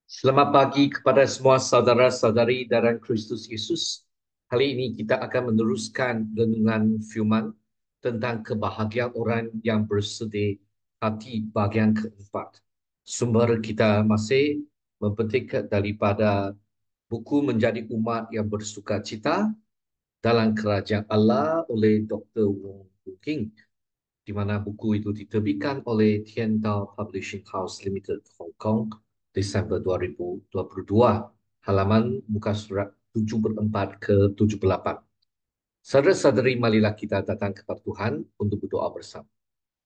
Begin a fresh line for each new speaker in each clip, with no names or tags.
Selamat pagi kepada semua saudara-saudari dalam Kristus Yesus. Kali ini kita akan meneruskan renungan firman tentang kebahagiaan orang yang bersedih hati bagian keempat. Sumber kita masih memetik daripada buku Menjadi Umat yang Bersukacita dalam Kerajaan Allah oleh Dr. Wong Hu King, di mana buku itu diterbitkan oleh Tiantao Publishing House Limited, Hong Kong, Desember 2022, halaman muka surat 74 ke 78. Saudara-saudari, marilah kita datang kepada Tuhan untuk berdoa bersama.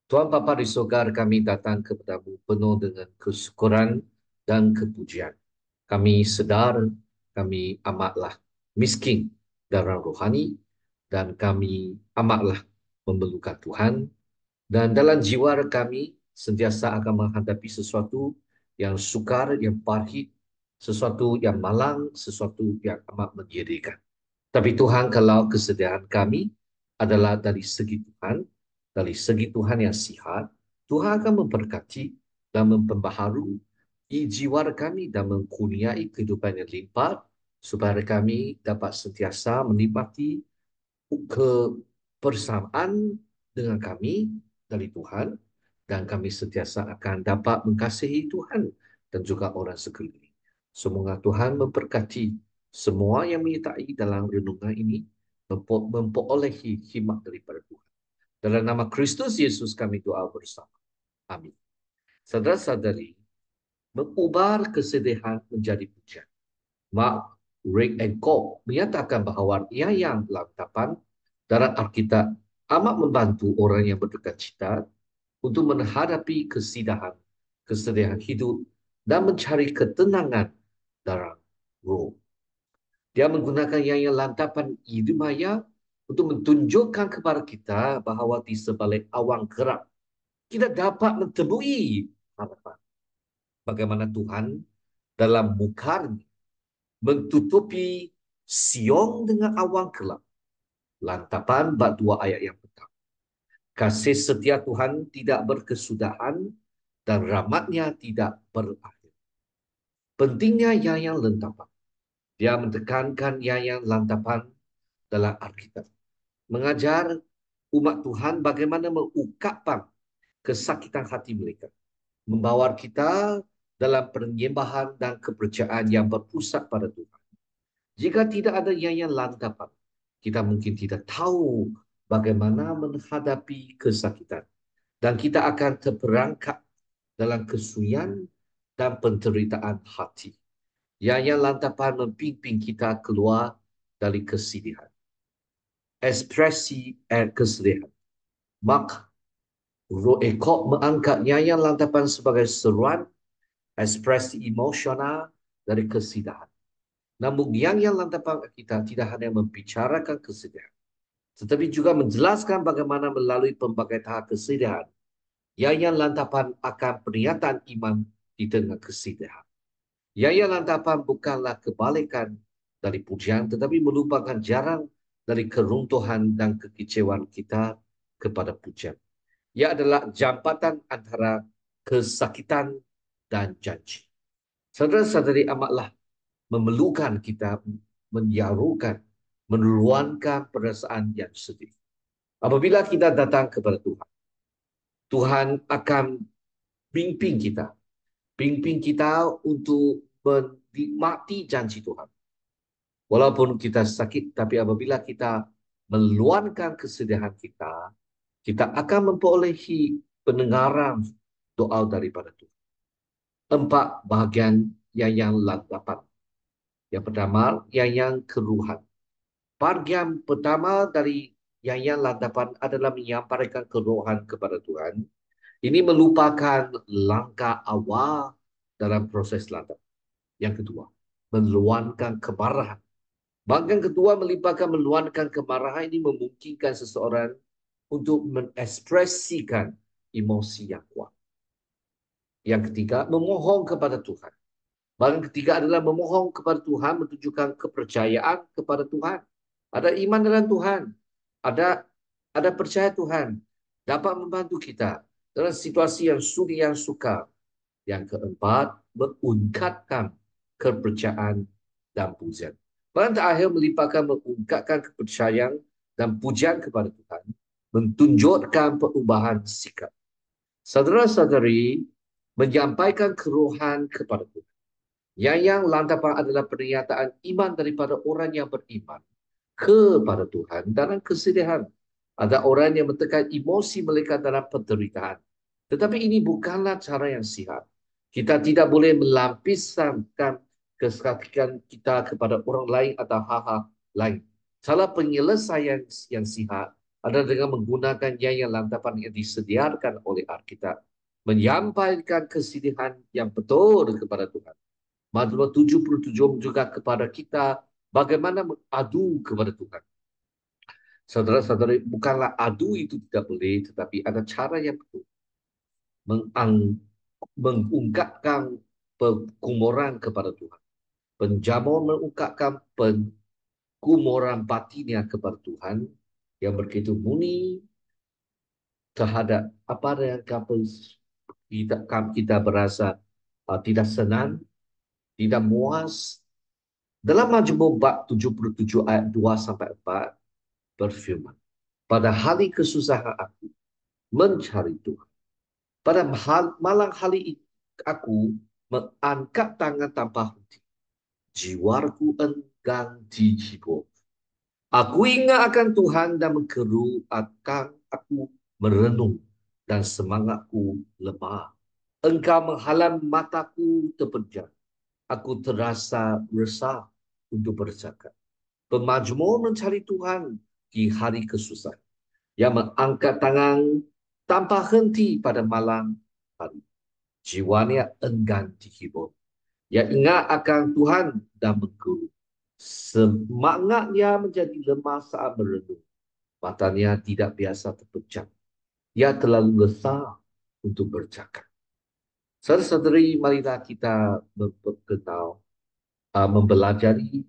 Tuhan Bapa di surga, kami datang kepadamu penuh dengan kesyukuran dan kepujian. Kami sedar kami amatlah miskin dalam rohani dan kami amatlah memerlukan Tuhan, dan dalam jiwa kami sentiasa akan menghadapi sesuatu yang sukar, yang pahit, sesuatu yang malang, sesuatu yang amat menyedihkan. Tapi Tuhan, kalau kesedihan kami adalah dari segi Tuhan, dari segi Tuhan yang sihat, Tuhan akan memberkati dan memperbaharui jiwa kami dan mengkurniai kehidupan yang limpah, supaya kami dapat sentiasa menikmati kebersamaan dengan kami dari Tuhan, dan kami sentiasa akan dapat mengasihi Tuhan dan juga orang sekeliling. Semoga Tuhan memberkati semua yang menyertai dalam renungan ini, memperolehi hikmat daripada Tuhan. Dalam nama Kristus Yesus kami doa bersama. Amin. Saudara-saudari, mengubah kesedihan menjadi pujian. Mark Rick and Cobb menyatakan bahawa yang lantapan dalam Alkitab amat membantu orang yang berduka cita untuk menghadapi kesedihan hidup dan mencari ketenangan dalam roh. Dia menggunakan yang lantapan hidup maya untuk menunjukkan kepada kita bahawa di sebalik awan gerak kita dapat mentemui harapan. Bagaimana Tuhan dalam mukanya mentutupi siang dengan awan gelap. Lantapan bab 2 ayat yang pertama. Kasih setia Tuhan tidak berkesudahan dan rahmatnya tidak berakhir. Pentingnya yang lantapan. Dia menekankan yang lantapan dalam Alkitab. Mengajar umat Tuhan bagaimana mengungkapkan kesakitan hati mereka. Membawa kita dalam penyembahan dan kepercayaan yang berpusat pada Tuhan. Jika tidak ada yang lantapan, kita mungkin tidak tahu bagaimana menghadapi kesakitan. Dan kita akan terperangkap dalam kesunyian dan penderitaan hati. Yang lantapan mempimpin kita keluar dari kesedihan. Ekspresi kesedihan. Mark Roekop mengangkat yang lantapan sebagai seruan ekspresi emosional dari kesedihan. Namun yang lantapan kita tidak hanya membicarakan kesedihan, tetapi juga menjelaskan bagaimana melalui pelbagai tahap kesedihan, yang lantapan akan pernyataan iman di tengah kesedihan. Yang lantapan bukanlah kebalikan dari pujian, tetapi merupakan jarang dari keruntuhan dan kekecewaan kita kepada pujian. Ia adalah jambatan antara kesakitan dan janji. Saudara-saudari, amatlah memerlukan kita menyarukan, meluangkan perasaan yang sedih. Apabila kita datang kepada Tuhan, Tuhan akan pimpin kita untuk menikmati janji Tuhan. Walaupun kita sakit, tapi apabila kita meluangkan kesedihan kita, kita akan memperolehi pendengaran doa daripada Tuhan. 4 bahagian yang lantapan. Yang pertama, yang keluhan. Bahagian pertama dari yang lantapan adalah menyampaikan keluhan kepada Tuhan. Ini merupakan langkah awal dalam proses lantapan. Yang kedua, meluangkan kemarahan. Bahagian kedua melibatkan meluangkan kemarahan. Ini memungkinkan seseorang untuk mengekspresikan emosi yang kuat. Yang ketiga, memohon kepada Tuhan. Bahagian ketiga adalah memohon kepada Tuhan, menunjukkan kepercayaan kepada Tuhan. Ada iman dalam Tuhan. Ada percaya Tuhan dapat membantu kita dalam situasi yang sulit, yang sukar. Yang keempat, mengungkapkan kepercayaan dan pujian. Bahagian terakhir melibatkan mengungkapkan kepercayaan dan pujian kepada Tuhan, menunjukkan perubahan sikap. Saudara-saudari, menyampaikan kerohan kepada Tuhan. Yang lantaran adalah pernyataan iman daripada orang yang beriman kepada Tuhan dalam kesedihan. Ada orang yang mentekan emosi mereka dalam penderitaan. Tetapi ini bukanlah cara yang sihat. Kita tidak boleh melampiskan kesakitan kita kepada orang lain atau hal-hal lain. Cara penyelesaian yang sihat adalah dengan menggunakan yang lantaran yang disediakan oleh Alkitab. Menyampaikan kesedihan yang betul kepada Tuhan. Mazmur 77 juga kepada kita bagaimana mengadu kepada Tuhan. Saudara-saudari, bukanlah adu itu tidak boleh, tetapi ada cara yang betul. Mengungkapkan pergumuran kepada Tuhan. Penjamur mengungkapkan pergumuran batinnya kepada Tuhan yang begitu murni terhadap apa yang kita berasa tidak senang, tidak muas. Dalam Mazmur bab 77 ayat 2 sampai 4 berfirman, pada hari kesusahan aku mencari Tuhan. Pada malam hari aku mengangkat tangan tanpa henti. Jiwaku enggan dihibur. Aku ingat akan Tuhan dan mengeru akan aku merenung dan semangatku lemah. Engkau menghalang mataku terpejam. Aku terasa resah untuk bercakap. Pemazmur mencari Tuhan di hari kesusahan. Yang mengangkat tangan tanpa henti pada malam hari. Jiwanya enggan dihibur. Yang ingat akan Tuhan dan mengeluh. Semangatnya menjadi lemah saat merenung. Matanya tidak biasa terpejam. Ia terlalu lesah untuk bercakap. Saudara-saudari, marilah kita mengenal, mempelajari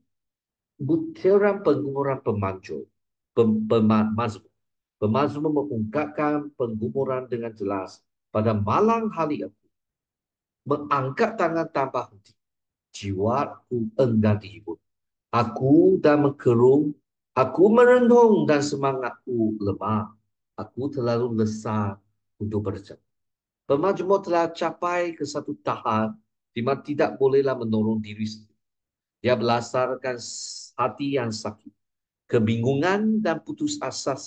butiran pengumuran pemanjur, pemazmur. Pemazmur mengungkapkan penggumuran dengan jelas. Pada malam hari aku mengangkat tangan tanpa henti. Jiwaku enggan dihibur. Aku dan mengerung, aku merenung dan semangatku lemah. Aku terlalu lesah untuk bercakap. Pemazmur telah capai ke satu tahap di mana tidak bolehlah menolong diri sendiri. Dia berdasarkan hati yang sakit, kebingungan dan putus asa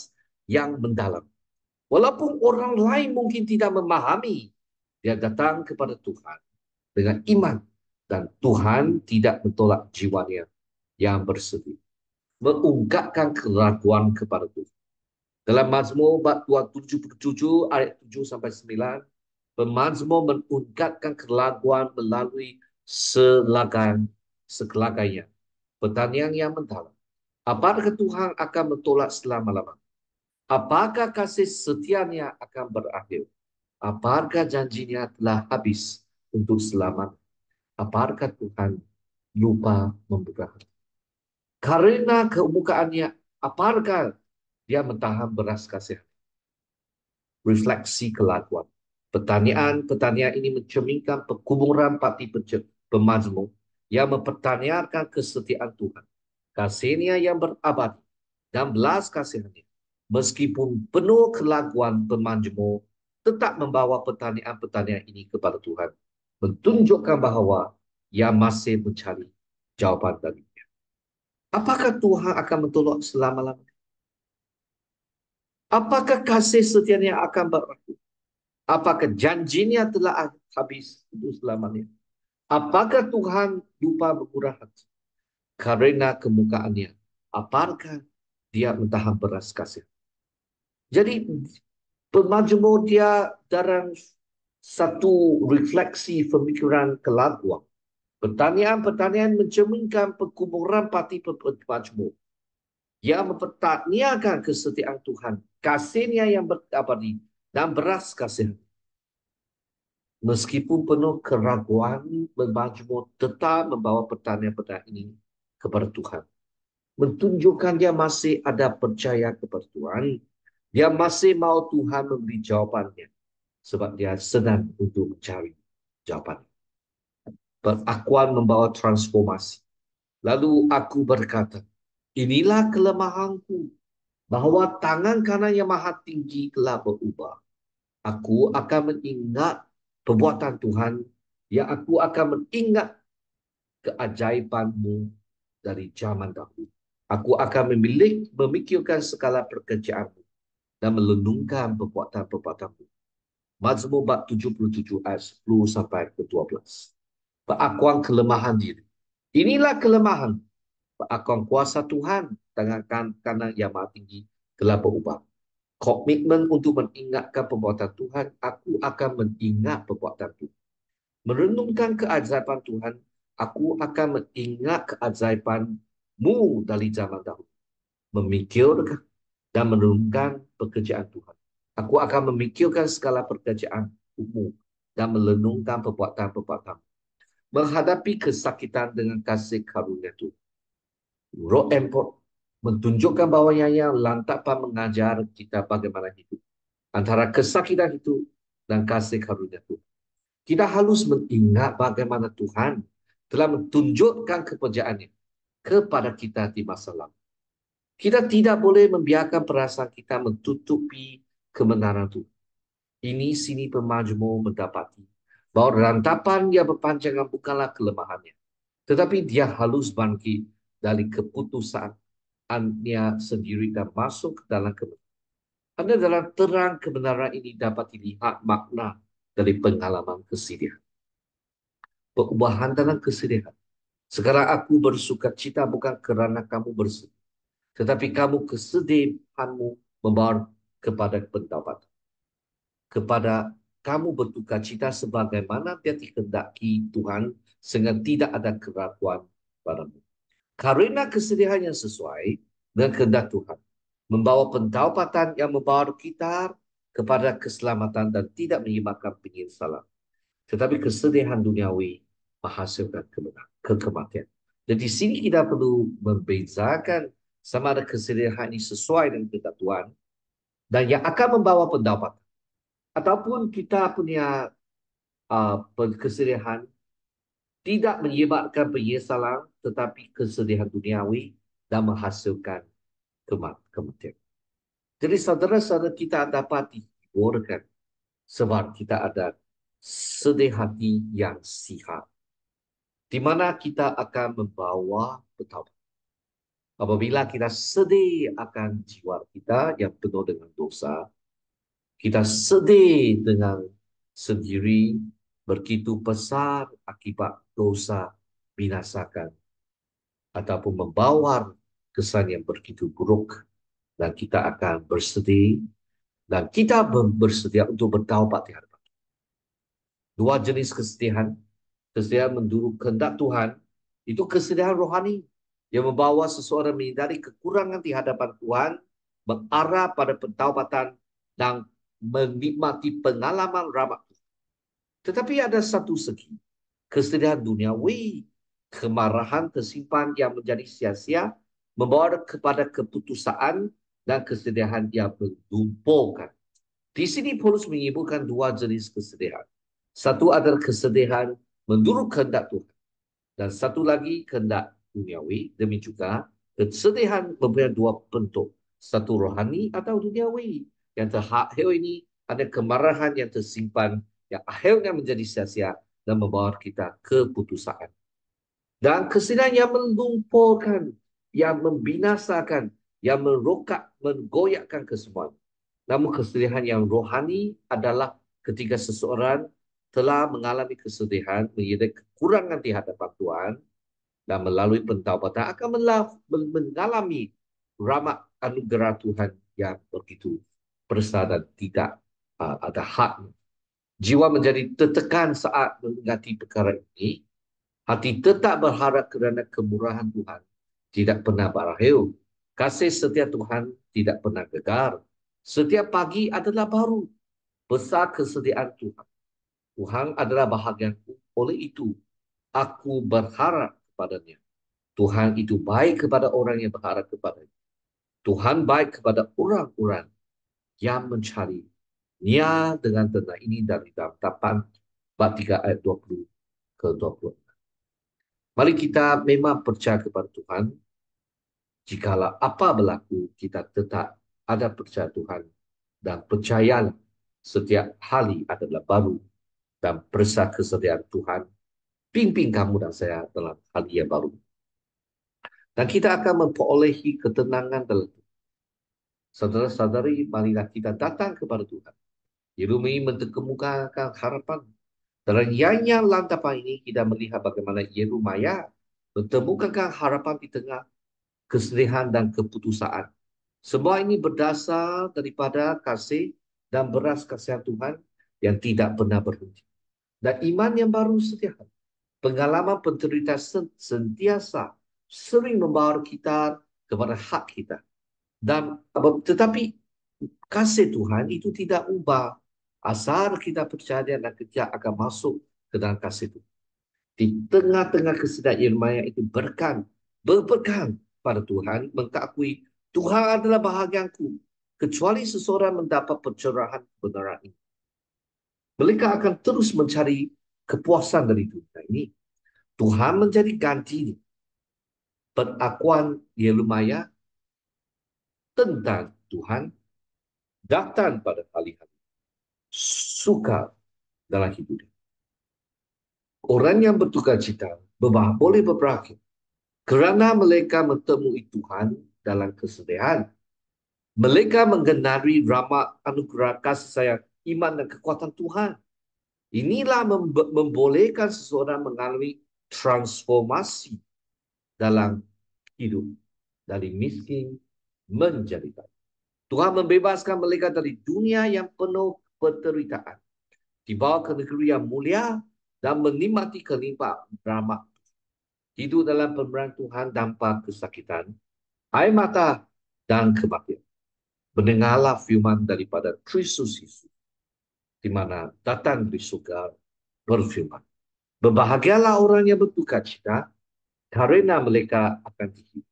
yang mendalam. Walaupun orang lain mungkin tidak memahami, dia datang kepada Tuhan dengan iman dan Tuhan tidak menolak jiwanya yang bersedih. Mengungkapkan keraguan kepada Tuhan. Dalam Mazmur bab 77 ayat 7 sampai 9, pemazmur mengungkapkan keraguan melalui segelaganya. Pertanyaan yang mendalam. Apakah Tuhan akan menolak selama-lamanya? Apakah kasih setianya akan berakhir? Apakah janjinya telah habis untuk selamanya? Apakah Tuhan lupa membuka hati? Karena kemukaannya, apakah dia mentahan beras kasih? Refleksi kelakuan. Pertanyaan-pertanyaan ini mencerminkan perkuburan parti pemazmur yang mempertanyakan kesetiaan Tuhan. Kasihnya yang berabadi dan belas kasihannya. Meskipun penuh kelaguan pemazmur tetap membawa pertanyaan-pertanyaan ini kepada Tuhan. Menunjukkan bahawa ia masih mencari jawapan darinya. Apakah Tuhan akan mentolak selama-lamanya? Apakah kasih setianya akan berakhir? Apakah janjinya telah habis untuk selamanya? Apakah Tuhan lupa bermurah hati? Karena kemukaannya, apakah dia mentahan beras kasih? Jadi, pemazmur dia dalam satu refleksi pemikiran kelakuan. Pertanyaan-pertanyaan mencerminkan perkuburan parti pemazmur yang mempertanyakan kesetiaan Tuhan, kasihnya yang berabadi dan beras kasih. Meskipun penuh keraguan, pemazmur tetap membawa pertanyaan-pertanyaan ini kepada Tuhan. Menunjukkan dia masih ada percaya kepada Tuhan. Dia masih mau Tuhan memberi jawabannya. Sebab dia senang untuk mencari. Jawapan. Pengakuan membawa transformasi. Lalu aku berkata, inilah kelemahanku, bahwa tangan kanan yang maha tinggi telah berubah. Aku akan mengingat perbuatan Tuhan, yang aku akan mengingat keajaibanmu dari zaman dahulu. Aku akan memikirkan segala pekerjaanmu dan melenungkan perbuatan-perbuatanmu. Mazmur bab 77 ayat 10 sampai ke 12. Pengakuan kelemahan diri. Inilah kelemahan. Pengakuan kuasa Tuhan, tangan kanan yang maha tinggi telah berubah. Komitmen untuk mengingatkan perbuatan Tuhan, aku akan mengingat perbuatan Tuhan. Merenungkan keajaiban Tuhan, aku akan mengingat keajaibanmu dari zaman dahulu. Memikirkan dan merenungkan pekerjaan Tuhan. Aku akan memikirkan segala pekerjaanmu dan merenungkan perbuatan-perbuatan. Menghadapi kesakitan dengan kasih karunia Tuhan. Road Emport menunjukkan bahawa yang lantapan mengajar kita bagaimana hidup. Antara kesakitan itu dan kasih karunia Tuhan. Kita harus mengingat bagaimana Tuhan telah menunjukkan kepercayaannya kepada kita di masa lalu. Kita tidak boleh membiarkan perasaan kita menutupi kebenaran Tuhan. Ini sini pemajmur mendapati bahawa rantapan yang berpanjangan bukanlah kelemahannya, tetapi dia halus bangkit dari keputusannya sendiri dan masuk ke dalam kebenaran. Karena dalam terang kebenaran ini dapat dilihat makna dari pengalaman kesedihan. Perubahan dalam kesedihan. Sekarang aku bersuka cita bukan kerana kamu bersedih, tetapi kamu kesedihanmu membawa kepada pentaubat. Kepada kamu bertukar cita sebagaimana dia dikehendaki Tuhan, sehingga tidak ada keraguan padamu. Karena kesedihan yang sesuai dengan kehendak Tuhan, membawa pentaubatan yang membawa kita kepada keselamatan dan tidak menyebabkan penyesalan. Tetapi kesedihan duniawi menghasilkan kematian. Dan di sini kita perlu membezakan sama ada kesedihan ini sesuai dengan kehendak Tuhan dan yang akan membawa pendapatan. Ataupun kita punya kesedihan tidak menyebabkan penyesalan tetapi kesedihan duniawi dan menghasilkan kematian. Jadi saudara-saudara kita dapat dihiburkan sebab kita ada sedih hati yang sihat, di mana kita akan membawa betapa. Apabila kita sedih akan jiwa kita yang penuh dengan dosa, kita sedih dengan sendiri, begitu besar akibat dosa binasakan, ataupun membawa kesan yang begitu buruk, dan kita akan bersedih, dan kita bersedia untuk bertaubat di hadapan. Dua jenis kesedihan. Kesedihan menurut kehendak Tuhan, itu kesedihan rohani yang membawa seseorang menyadari kekurangan di hadapan Tuhan, mengarah pada pentaubatan dan menikmati pengalaman rahmat Tuhan. Tetapi ada satu segi, kesedihan duniawi, kemarahan tersimpan yang menjadi sia-sia, membawa kepada keputusaan dan kesedihan yang menumpukan. Di sini Paulus menyebutkan dua jenis kesedihan. Satu adalah kesedihan menurut kehendak Tuhan. Dan satu lagi kehendak duniawi. Demi juga kesedihan mempunyai dua bentuk. Satu rohani atau duniawi. Yang terakhir ini ada kemarahan yang tersimpan yang akhirnya menjadi sia-sia dan membawa kita ke putusaan. Dan kesedihan yang melumpuhkan, yang membinasakan, yang merokat, menggoyakkan kesemuanya. Namun kesedihan yang rohani adalah ketika seseorang telah mengalami kesedihan, menyedari kekurangan di hadapan Tuhan, dan melalui pentaubatan akan mengalami rahmat anugerah Tuhan yang begitu besar dan tidak ada hadnya. Jiwa menjadi tertekan saat mengingati perkara ini. Hati tetap berharap kerana kemurahan Tuhan tidak pernah berakhir. Kasih setia Tuhan tidak pernah gegar. Setiap pagi adalah baru. Besar kesediaan Tuhan. Tuhan adalah bahagianku. Oleh itu, aku berharap kepadanya. Tuhan itu baik kepada orang yang berharap kepadanya. Tuhan baik kepada orang-orang yang mencari Nia dengan tenang ini dari dalam tapan bab 3 ayat 20 ke 20. Mari kita memang percaya kepada Tuhan. Jikalau apa berlaku, kita tetap ada percaya Tuhan dan percayalah setiap hari adalah baru dan bersa kesediaan Tuhan pimpin kamu dan saya dalam hari yang baru. Dan kita akan memperolehi ketenangan dalam Tuhan. Saudara-saudari, marilah kita datang kepada Tuhan. Yeremia mengemukakan harapan. Dalam nyanyian lantapan ini, kita melihat bagaimana Yeremia mengemukakan harapan di tengah kesedihan dan keputusaan. Semua ini berdasar daripada kasih dan beras kasihan Tuhan yang tidak pernah berhenti. Dan iman yang baru setiap hari. Pengalaman penderitaan sentiasa sering membawa kita kepada hak kita. Dan tetapi kasih Tuhan itu tidak ubah. Asal kita percaya dan kita akan masuk ke dalam kasih Tuhan. Di tengah-tengah kesedihan Yeremia itu berpegang pada Tuhan, mengakui Tuhan adalah bahagianku. Kecuali seseorang mendapat pencerahan kebenaran ini, mereka akan terus mencari kepuasan dari dunia ini. Tuhan menjadi ganti pengakuan Yeremia tentang Tuhan datang pada hari-hari suka dalam hidupnya. Orang yang bertukar cita boleh berberakhir kerana mereka menemui Tuhan dalam kesedihan. Mereka mengenali rahmat anugerah kasih sayang, iman dan kekuatan Tuhan. Inilah membolehkan seseorang mengalami transformasi dalam hidup dari miskin menjadi kaya. Tuhan membebaskan mereka dari dunia yang penuh penderitaan, dibawa ke negeri yang mulia dan menikmati kelimpahan rahmat. Hidup dalam pemberian Tuhan tanpa kesakitan, air mata dan kematian. Mendengarlah firman daripada Kristus Yesus, di mana datang dari surga berfirman, berbahagialah orang yang berduka cita, karena mereka akan dihibur.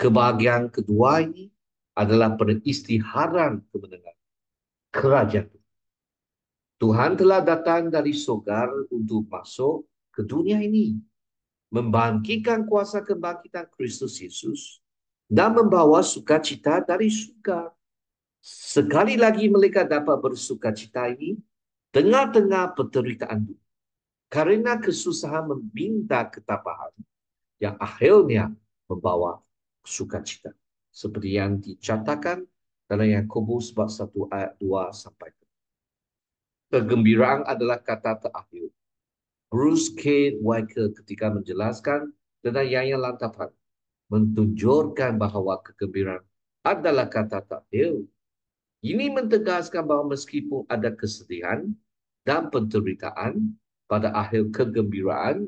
Kebahagiaan kedua ini adalah peristiharan kemenangan kerajaan. Tuhan telah datang dari surga untuk masuk ke dunia ini, membangkitkan kuasa kebangkitan Kristus Yesus dan membawa sukacita dari surga. Sekali lagi mereka dapat bersukacita ini tengah-tengah penderitaan dunia. Karena kesusahan meminta ketabahan yang akhirnya membawa sukacita. Seperti yang dicatatkan dalam Yakobus bab 1 ayat 2 sampai 3. Kegembiraan adalah kata terakhir. Bruce K. Walker ketika menjelaskan tentang nyanyian lantapan menunjukkan bahawa kegembiraan adalah kata terakhir. Ini mentegaskan bahawa meskipun ada kesedihan dan penderitaan, pada akhir kegembiraan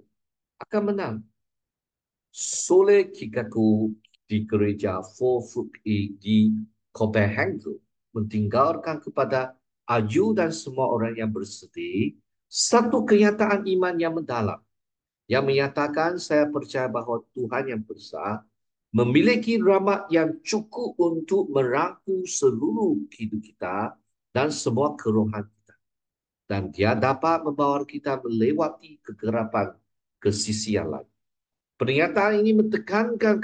akan menang. Soleh Kikaku di gereja Forfuk di Copenhagen mentinggalkan kepada Ayu dan semua orang yang bersedih satu kenyataan iman yang mendalam yang menyatakan saya percaya bahawa Tuhan yang besar memiliki rahmat yang cukup untuk merangkul seluruh hidup kita dan semua kerohan kita. Dan dia dapat membawa kita melewati kegelapan ke sisi yang lain. Pernyataan ini menekankan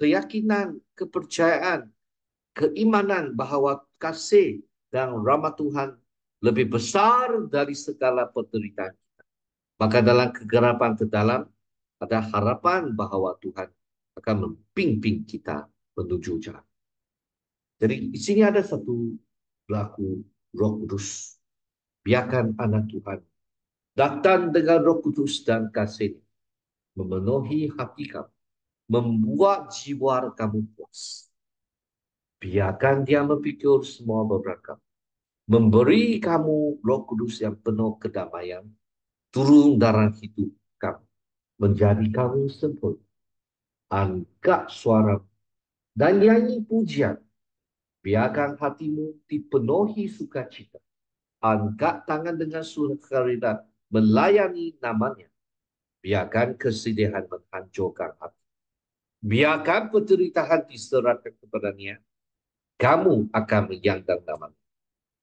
keyakinan, kepercayaan, keimanan bahawa kasih dan rahmat Tuhan lebih besar dari segala penderitaan. Maka dalam kegelapan terdalam, ada harapan bahawa Tuhan akan membimbing kita menuju jalan. Jadi di sini ada satu berlaku Roh Kudus. Biarkan anak Tuhan datang dengan Roh Kudus dan kasih memenuhi hati kamu, membuat jiwa kamu puas. Biarkan dia memikul semua beban kamu, memberi kamu Roh Kudus yang penuh kedamaian, turun dalam hidup kamu, menjadi kamu sempurna. Angkat suara dan nyanyi pujian. Biarkan hatimu dipenuhi sukacita. Angkat tangan dengan sukarela melayani namanya. Biarkan kesedihan menghancurkan hati. Biarkan penderitaan diserahkan kepadanya. Kamu akan menyandang namanya.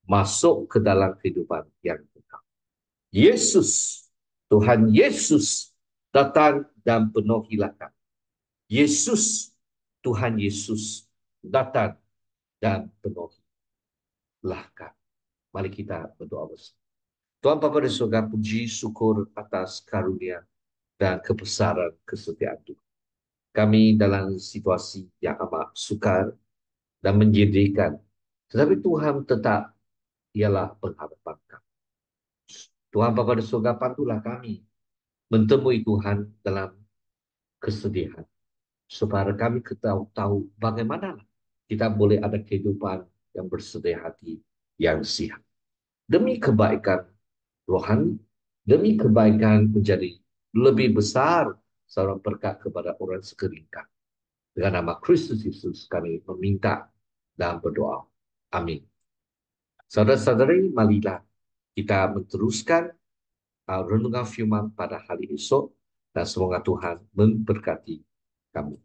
Masuk ke dalam kehidupan yang kekal. Yesus, Tuhan Yesus, datang dan penuhilah kami. Yesus, Tuhan Yesus, datang dan penuhilah kami. Mari kita berdoa bersama. Tuhan Bapa di surga, puji syukur atas karunia dan kebesaran kesetiaan Tuhan. Kami dalam situasi yang amat sukar dan menyedihkan, tetapi Tuhan tetap ialah pengharapan kami. Tuhan Bapa di surga, bantulah kami menemui Tuhan dalam kesedihan, supaya kami tahu bagaimana kita boleh ada kehidupan yang bersedih hati, yang sihat. Demi kebaikan rohani, demi kebaikan menjadi lebih besar seorang berkat kepada orang sekeliling kami. Dengan nama Kristus Yesus kami meminta dan berdoa. Amin. Saudara-saudari, marilah kita meneruskan renungan firman pada hari esok dan semoga Tuhan memberkati kami.